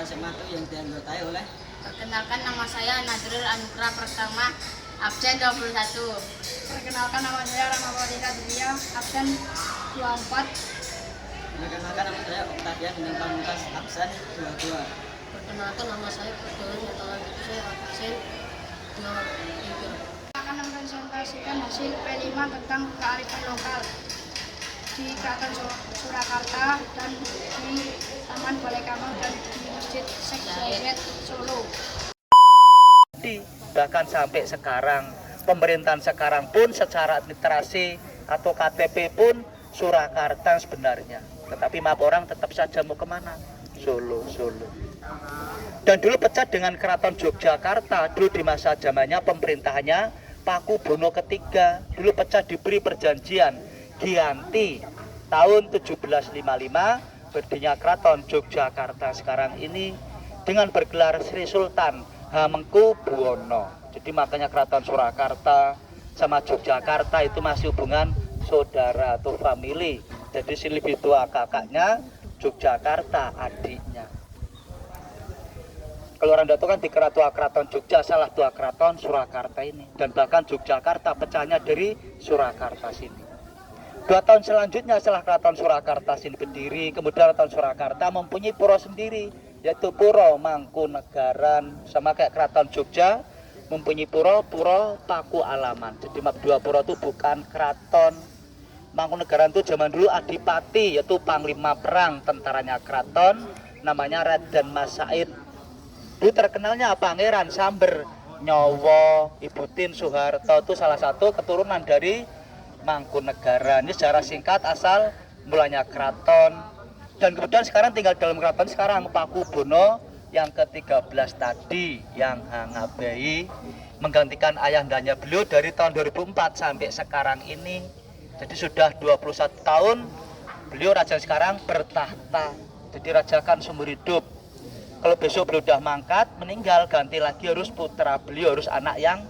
SMA itu yang dianggotai oleh? Perkenalkan, nama saya Nadrul Anugrah Pertama, absen 21. Perkenalkan, nama saya Rama Pradita Dulia, absen 24. Perkenalkan, nama saya Octavian dengan Pamungkas, absen 22. Perkenalkan, nama saya Perdolan Yatalan Dukse, absen 23. Akan mempresentasikan hasil P5 tentang kearifan lokal di Keraton Surakarta dan di Taman Balai Kambang dan di Masjid Syekh Zayed Solo. Bahkan sampai sekarang pemerintahan sekarang pun secara administrasi atau KTP pun Surakarta sebenarnya, tetapi map orang tetap saja mau kemana? Solo. Dan dulu pecah dengan Keraton Yogyakarta. Dulu di masa zamannya pemerintahannya Pakubono III. Dulu pecah, diberi perjanjian Giyanti tahun 1755 berdirinya Keraton Yogyakarta sekarang ini dengan bergelar Sri Sultan Hamengkubuwono. Jadi makanya Keraton Surakarta sama Yogyakarta itu masih hubungan saudara atau family. Jadi si lebih tua kakaknya, Yogyakarta adiknya. Kalau orang Dato kan dikira tua Keraton Jogja, salah tua Keraton Surakarta ini. Dan bahkan Yogyakarta pecahnya dari Surakarta sini. 2 tahun selanjutnya setelah Keraton Surakarta sini berdiri, kemudian Keraton Surakarta mempunyai pura sendiri, yaitu Pura Mangkunegaran. Sama kayak Keraton Jogja mempunyai pura Paku Alaman. Jadi map 2 pura itu bukan keraton. Mangkunegaran itu zaman dulu adipati, yaitu panglima perang tentaranya keraton, namanya Raden Mas Said. Dulu terkenalnya Pangeran Samber Nyowo, Ibu Tin Soeharto itu salah satu keturunan dari Mangkunegaran. Ini secara singkat asal mulanya keraton. Dan kemudian sekarang tinggal dalam keraton sekarang Pakubono yang ke-13 tadi, yang Hangabei, menggantikan ayahandanya beliau dari tahun 2004 sampai sekarang ini. Jadi sudah 21 tahun beliau raja sekarang bertahta. Jadi raja kan seumur hidup. Kalau besok beliau sudah mangkat, meninggal, ganti lagi harus putra beliau, harus anak yang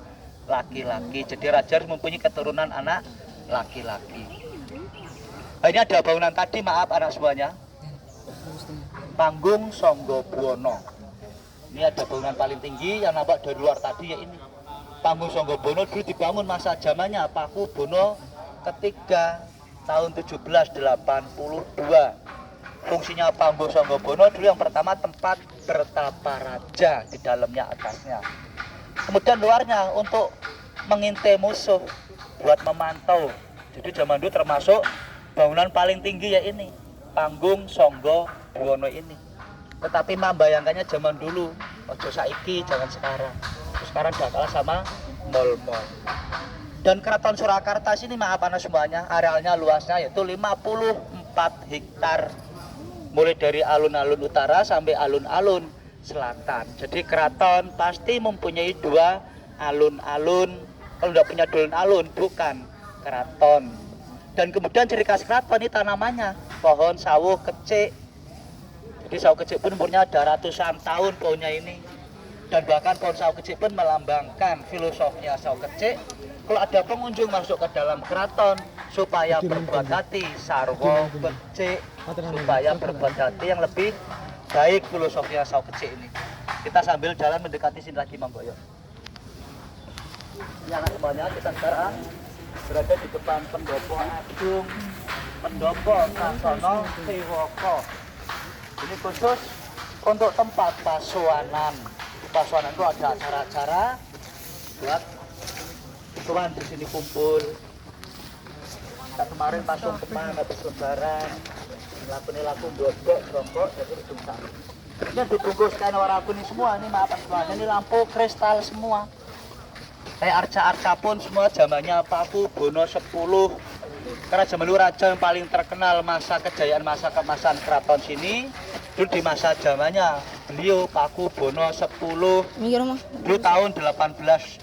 laki-laki. Jadi raja harus mempunyai keturunan anak laki-laki. Nah, ini ada bangunan tadi, maaf anak semuanya. Panggung Sanggabuwana. Ini ada bangunan paling tinggi yang nampak dari luar tadi ya ini. Panggung Sanggabuwana dulu dibangun masa zamannya Pakubono ketiga tahun 1782. Fungsinya Panggung Sanggabuwana dulu yang pertama tempat bertapa raja, di dalamnya atasnya. Kemudian luarnya untuk mengintai musuh, buat memantau. Jadi zaman dulu termasuk bangunan paling tinggi ya ini, Panggung Sanggabuwana ini. Tetapi membayangkannya zaman dulu, ojo saiki, jangan sekarang. Terus sekarang udah kalah sama mall-mall. Dan Keraton Surakarta sini maaf anak semuanya, arealnya luasnya yaitu 54 hektar. Mulai dari alun-alun utara sampai alun-alun selatan. Jadi keraton pasti mempunyai 2 alun-alun. Kalau tidak punya 2 alun bukan keraton. Dan kemudian ciri khas keraton ini tanamannya pohon sawo kecik. Jadi sawo kecik pun umurnya ada ratusan tahun pohonnya ini. Dan bahkan pohon sawo kecik pun melambangkan filosofinya sawo kecik. Kalau ada pengunjung masuk ke dalam keraton supaya berbuat hati sarwo kecik, supaya berbuat hati yang lebih baik, filosofinya sawo kecik ini. Kita sambil jalan mendekati sini lagi Mamboyo. Ya anak semuanya, kita sekarang berada di depan Pendopo Agung, Pendopo Sasono Sewoko. Ini khusus untuk tempat pasoanan. Di pasoanan itu ada acara-acara buat tuan di sini kumpul. Kita kemarin pasung teman habis lebaran, laku dodok, rokok, jadi ujung sana. Ini dibungkuskan warna kuning semua, ini maaf semuanya, ini lampu kristal semua. Kayak arca-arca pun semua zamannya Pakubono 10. Karena zaman dulu raja yang paling terkenal masa kejayaan, masa keemasan keraton sini, dulu di masa zamannya beliau Pakubono 10. Dulu tahun 18.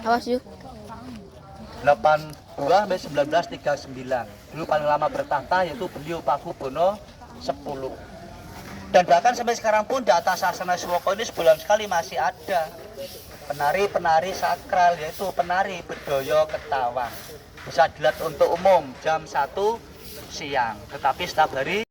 Awas yuk. 82 sampai 1939. Dulu paling lama bertahta yaitu beliau Pakubono 10. Dan bahkan sampai sekarang pun di atas Sasana Swoko ini sebulan sekali masih ada penari-penari sakral, yaitu penari Bedoyo Ketawang. Bisa dilihat untuk umum jam 1 siang, tetapi setiap hari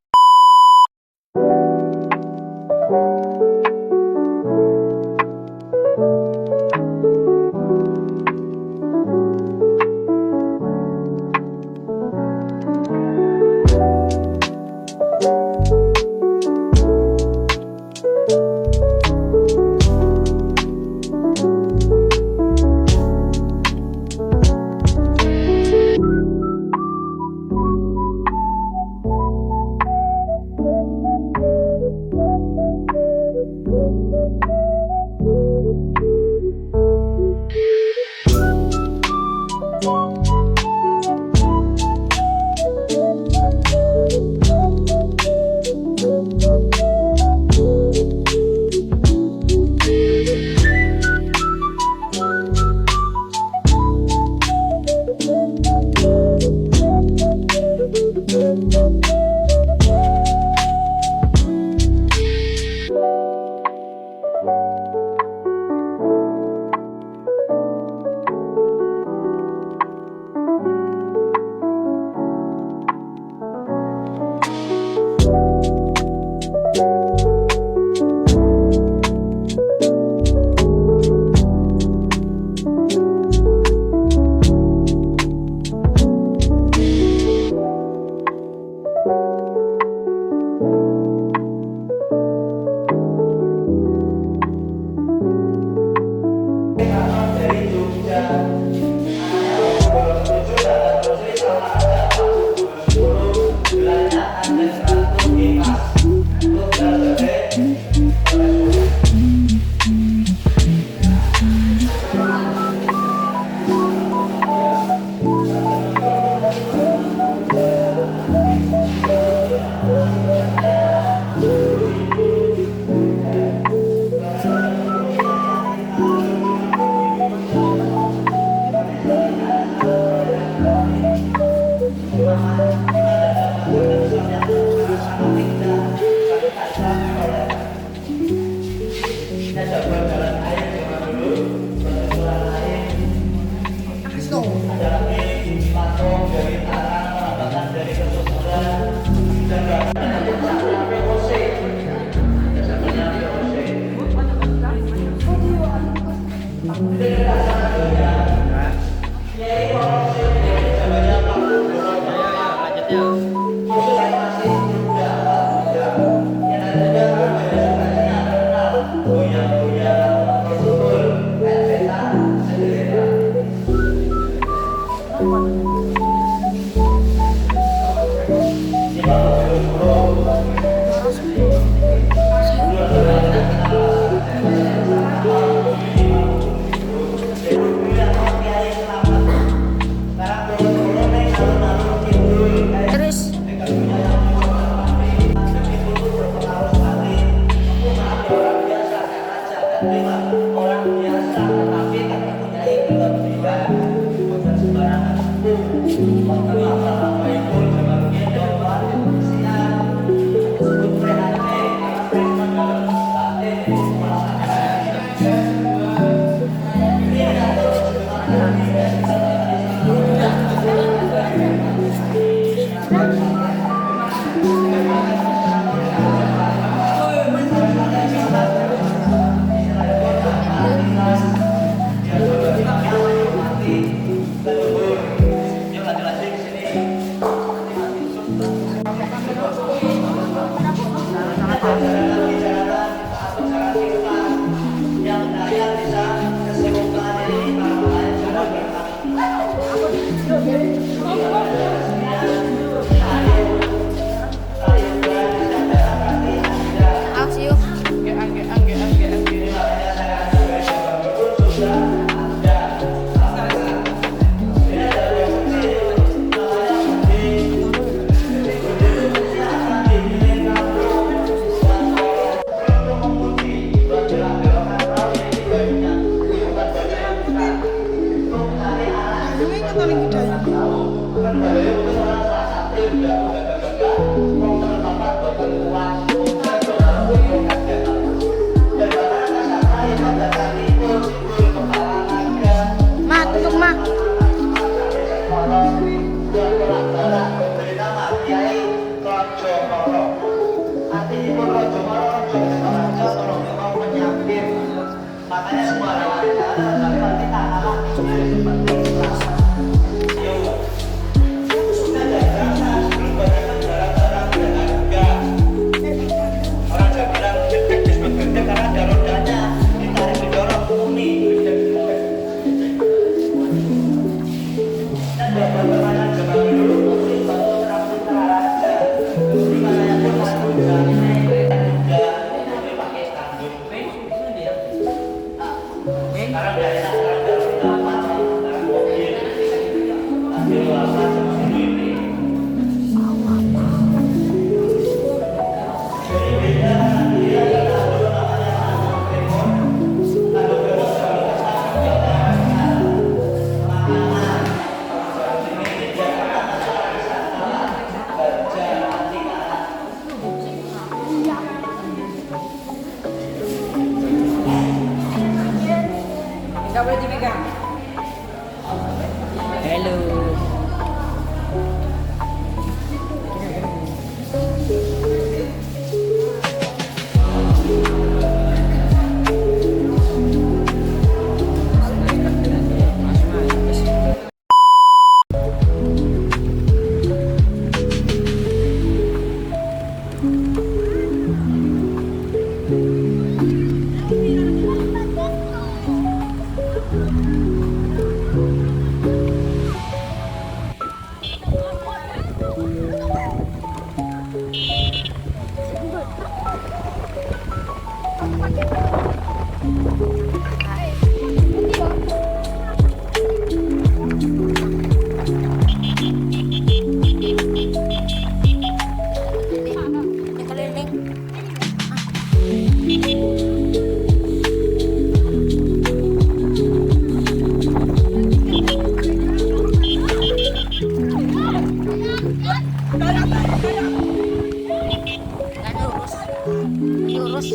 Aku Nggak diurus.